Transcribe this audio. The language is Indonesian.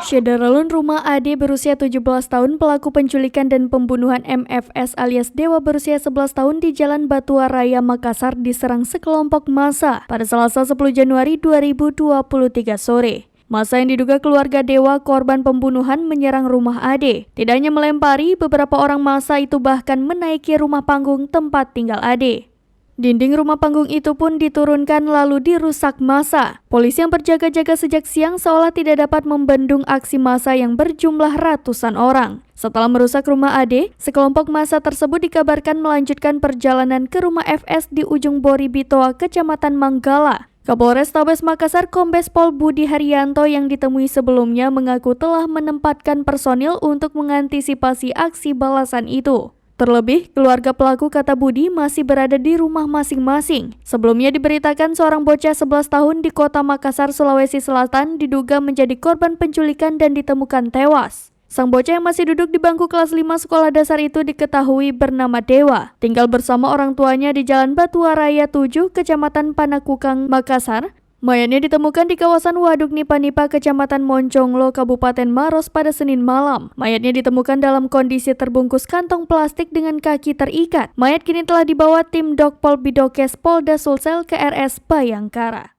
Syederalun rumah AD berusia 17 tahun pelaku penculikan dan pembunuhan MFS alias Dewa berusia 11 tahun di Jalan Batua Raya Makassar diserang sekelompok massa pada Selasa 10 Januari 2023 sore. Massa yang diduga keluarga Dewa korban pembunuhan menyerang rumah AD. Tidak hanya melempari, beberapa orang massa itu bahkan menaiki rumah panggung tempat tinggal AD. Dinding rumah panggung itu pun diturunkan lalu dirusak massa. Polisi yang berjaga-jaga sejak siang seolah tidak dapat membendung aksi massa yang berjumlah ratusan orang. Setelah merusak rumah AD, sekelompok massa tersebut dikabarkan melanjutkan perjalanan ke rumah FS di ujung Bori Bitoa, Kecamatan Manggala. Kapolres Tabes Makassar Kombes Pol Budi Haryanto yang ditemui sebelumnya mengaku telah menempatkan personil untuk mengantisipasi aksi balasan itu. Terlebih, keluarga pelaku kata Budi masih berada di rumah masing-masing. Sebelumnya diberitakan seorang bocah 11 tahun di kota Makassar, Sulawesi Selatan diduga menjadi korban penculikan dan ditemukan tewas. Sang bocah yang masih duduk di bangku kelas 5 sekolah dasar itu diketahui bernama Dewa. Tinggal bersama orang tuanya di Jalan Batua Raya 7, Kecamatan Panakukang, Makassar. Mayatnya ditemukan di kawasan Waduk Nipa-Nipa, Kecamatan Monconglo, Kabupaten Maros pada Senin malam. Mayatnya ditemukan dalam kondisi terbungkus kantong plastik dengan kaki terikat. Mayat kini telah dibawa tim Dokpol Bidokes Polda Sulsel ke RS Bayangkara.